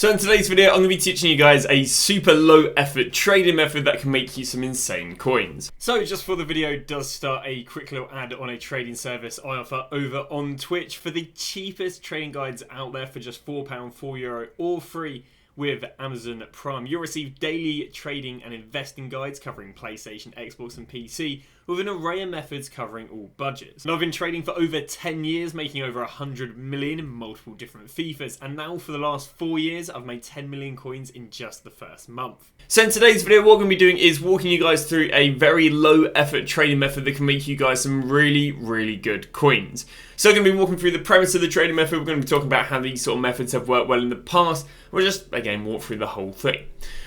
So in today's video, I'm going to be teaching you guys a super low effort trading method that can make you some insane coins. So just before the video does start, a quick little ad on a trading service I offer over on Twitch for the cheapest trading guides out there for just £4, €4, all free with Amazon Prime. You'll receive daily trading and investing guides covering PlayStation, Xbox and PC with an array of methods covering all budgets. And I've been trading for over 10 years, making over 100 million in multiple different FIFAs, and now for the last 4 years I've made 10 million coins in just the first month. So in today's video, what we're going to be doing is walking you guys through a very low effort trading method that can make you guys some really good coins. So we're going to be walking through the premise of the trading method. We're going to be talking about how these sort of methods have worked well in the past. We'll just, again, walk through the whole thing.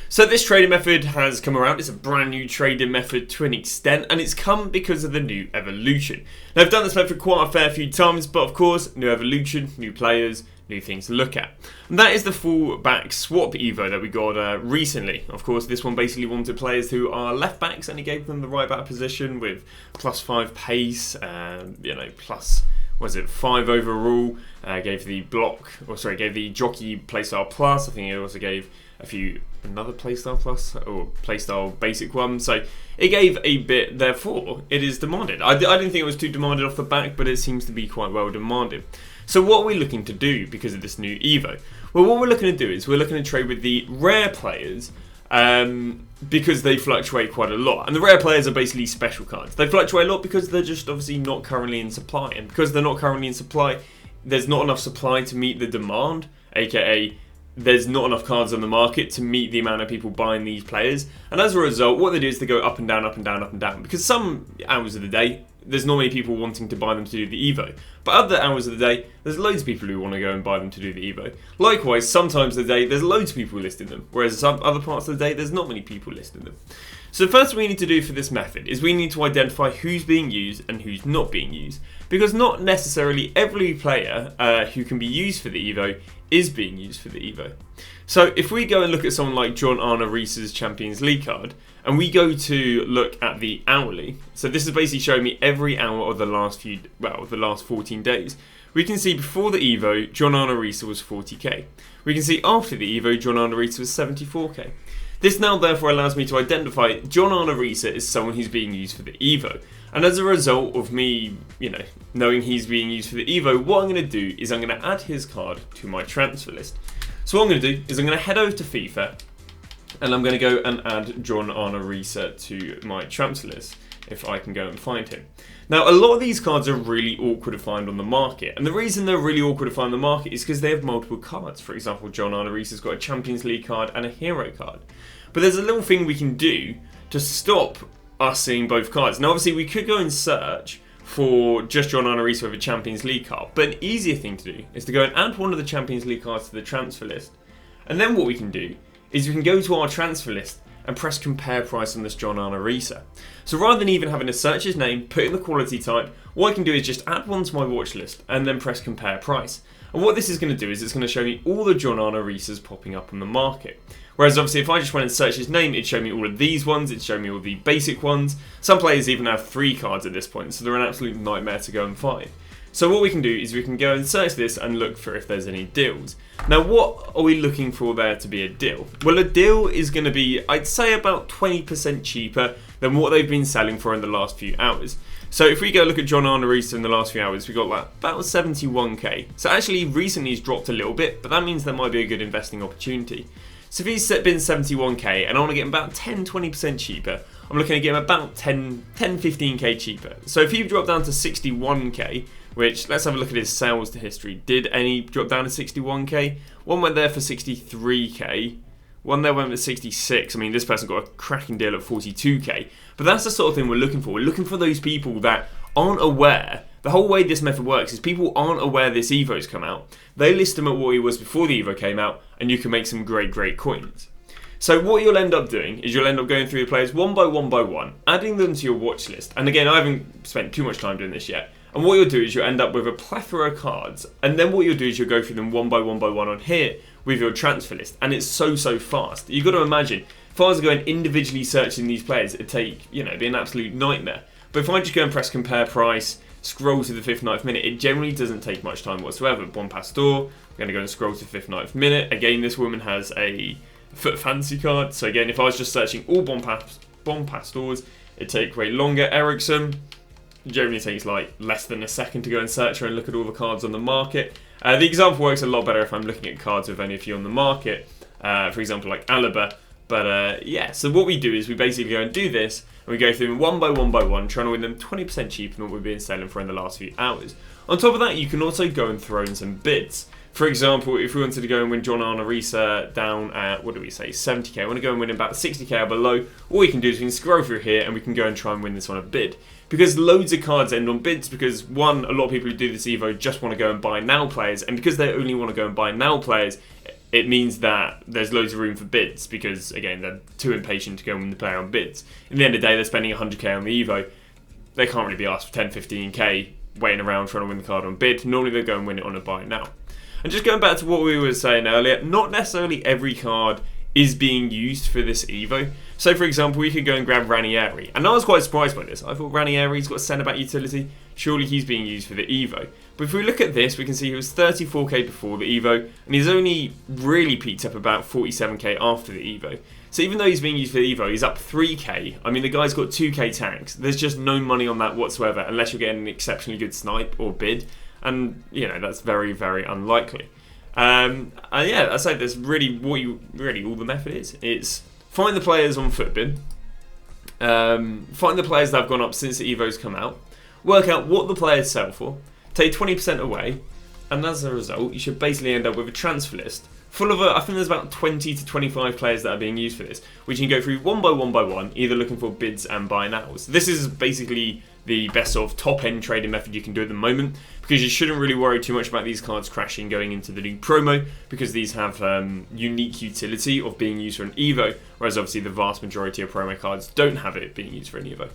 So this trading method has come around. It's a brand new trading method to an extent, and it's come because of the new evolution. Now, I've done this method quite a fair few times, but of course, new evolution, new players, new things to look at. And that is the full-back swap Evo that we got recently. Of course, this one basically wanted players who are left backs, and it gave them the right back position with +5 pace, plus... was it 5 overall, gave the gave the jockey playstyle plus. I think it also gave a few another playstyle plus or playstyle basic one. So it gave a bit, therefore it is demanded. I didn't think it was too demanded off the back, but it seems to be quite well demanded. So what are we looking to do because of this new Evo? Well, what we're looking to do is we're looking to trade with the rare players, because they fluctuate quite a lot. And the rare players are basically special cards. They fluctuate a lot because they're just obviously not currently in supply. And because they're not currently in supply, there's not enough supply to meet the demand, aka there's not enough cards on the market to meet the amount of people buying these players. And as a result, what they do is they go up and down, up and down, up and down. Because some hours of the day, there's not many people wanting to buy them to do the Evo. But other hours of the day, there's loads of people who want to go and buy them to do the Evo. Likewise, sometimes of the day, there's loads of people listing them. Whereas some other parts of the day, there's not many people listing them. So the first thing we need to do for this method is we need to identify who's being used and who's not being used. Because not necessarily every player who can be used for the Evo is being used for the Evo. So if we go and look at someone like John Arne Riis's Champions League card, and we go to look at the hourly, so this is basically showing me every hour of the last the last 14 days. We can see before the Evo, John Arne Riis was 40k. We can see after the Evo, John Arne Riis was 74k. This now therefore allows me to identify John Arne Riis as someone who's being used for the Evo. And as a result of me, knowing he's being used for the Evo, what I'm going to do is I'm going to add his card to my transfer list. So what I'm going to do is I'm going to head over to FIFA, and I'm going to go and add John Arne Riis to my transfer list, if I can go and find him. Now, a lot of these cards are really awkward to find on the market, and the reason they're really awkward to find on the market is because they have multiple cards. For example, John Arne Riis has got a Champions League card and a Hero card. But there's a little thing we can do to stop us seeing both cards. Now, obviously, we could go and search for just John Arne Riis with a Champions League card, but an easier thing to do is to go and add one of the Champions League cards to the transfer list. And then what we can do is we can go to our transfer list and press compare price on this John Arne Riis. So rather than even having to search his name, put in the quality type, what I can do is just add one to my watch list and then press compare price. And what this is going to do is it's going to show me all the John Arne Riis popping up on the market. Whereas obviously if I just went and searched his name, it'd show me all of these ones, it'd show me all the basic ones. Some players even have 3 cards at this point, so they're an absolute nightmare to go and find. So what we can do is we can go and search this and look for if there's any deals. Now, what are we looking for there to be a deal? Well, a deal is going to be, I'd say, about 20% cheaper than what they've been selling for in the last few hours. So if we go look at John Arne Riis in the last few hours, we got about 71k. So actually, recently he's dropped a little bit, but that means that might be a good investing opportunity. So if he's been 71k and I want to get him about 10-20% cheaper, I'm looking at getting him about 10-15k cheaper. So if he dropped down to 61k, which, let's have a look at his sales to history. Did any drop down to 61k? One went there for 63k. One there went for 66. I mean, this person got a cracking deal at 42k. But that's the sort of thing we're looking for. We're looking for those people that aren't aware. The whole way this method works is people aren't aware this Evo's come out. They list him at what he was before the Evo came out, and you can make some great coins. So what you'll end up doing is you'll end up going through the players one by one, adding them to your watch list. And again, I haven't spent too much time doing this yet. And what you'll do is you'll end up with a plethora of cards, and then what you'll do is you'll go through them one by one on here with your transfer list, and it's so fast. You've got to imagine, if I was going individually searching these players, it'd take, be an absolute nightmare. But if I just go and press compare price, scroll to the 5th, 9th minute, it generally doesn't take much time whatsoever. Bon Pastor, I'm going to go and scroll to 5th, 9th minute. Again, this woman has a foot fancy card. So again, if I was just searching all Bompastors, it'd take way longer. Ericsson generally takes like less than a second to go and search her and look at all the cards on the market. The example works a lot better if I'm looking at cards with only a few on the market. For example, like Alaba. But yeah, so what we do is we basically go and do this, and we go through them one by one, trying to win them 20% cheaper than what we've been selling for in the last few hours. On top of that, you can also go and throw in some bids. For example, if we wanted to go and win John Arnorisa down at, what do we say, 70k, I want to go and win about 60k or below, all we can do is we can scroll through here and we can go and try and win this on a bid. Because loads of cards end on bids, because one, a lot of people who do this Evo just want to go and buy now players, and because they only want to go and buy now players, it means that there's loads of room for bids, because again, they're too impatient to go and win the player on bids. In the end of the day, they're spending 100k on the Evo, they can't really be asked for 10, 15k waiting around trying to win the card on bid. Normally they go and win it on a buy now. And just going back to what we were saying earlier, not necessarily every card is being used for this Evo. So for example, we could go and grab Ranieri. And I was quite surprised by this. I thought Ranieri's got a centre-back utility. Surely he's being used for the Evo. But if we look at this, we can see he was 34k before the Evo, and he's only really peaked up about 47k after the Evo. So even though he's being used for the Evo, he's up 3k. I mean, the guy's got 2k tanks. There's just no money on that whatsoever, unless you're getting an exceptionally good snipe or bid. And, you know, that's very, very unlikely. And yeah, I say that's really all the method is. It's find the players on Footbin, find the players that have gone up since the Evo's come out, work out what the players sell for, take 20% away, and as a result, you should basically end up with a transfer list full of, I think there's about 20 to 25 players that are being used for this, which you can go through one by one, either looking for bids and buy nows. This is basically the best sort of top-end trading method you can do at the moment, because you shouldn't really worry too much about these cards crashing going into the new promo, because these have unique utility of being used for an Evo, whereas obviously the vast majority of promo cards don't have it being used for an Evo.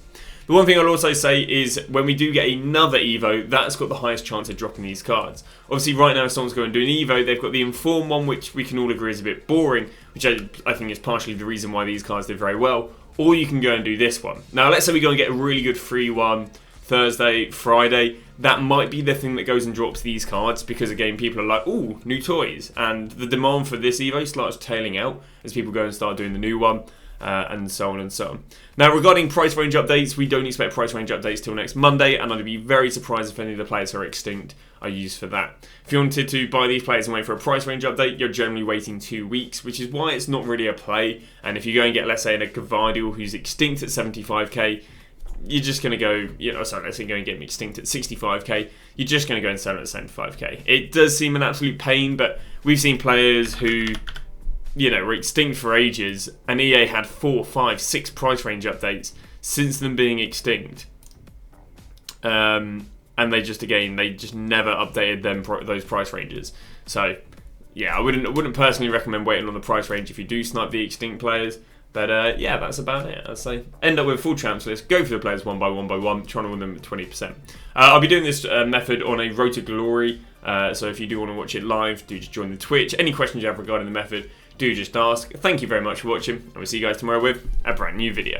The one thing I'll also say is when we do get another Evo, that's got the highest chance of dropping these cards. Obviously right now if someone's going to do an Evo, they've got the Inform one, which we can all agree is a bit boring, which I think is partially the reason why these cards did very well. Or you can go and do this one. Now let's say we go and get a really good free one Thursday, Friday. That might be the thing that goes and drops these cards, because again people are like, ooh, new toys, and the demand for this Evo starts tailing out as people go and start doing the new one. And so on and so on. Now regarding price range updates, we don't expect price range updates till next Monday, and I'd be very surprised if any of the players who are extinct are used for that. If you wanted to buy these players and wait for a price range update, you're generally waiting 2 weeks, which is why it's not really a play. And if you go and get, let's say, a Gvardiol who's extinct at 75k, you're just going to go, let's say go and get him extinct at 65k, you're just going to go and sell it at 75k. It does seem an absolute pain, but we've seen players who were extinct for ages, and EA had 4, 5, 6 price range updates since them being extinct. And they just never updated those price ranges. So, yeah, I wouldn't personally recommend waiting on the price range if you do snipe the extinct players. But yeah, that's about it. I'd say end up with a full transfer list, go for the players one by one, trying to win them at 20%. I'll be doing this method on a Road to Glory, so if you do want to watch it live, do just join the Twitch. Any questions you have regarding the method, do just ask. Thank you very much for watching, and we'll see you guys tomorrow with a brand new video.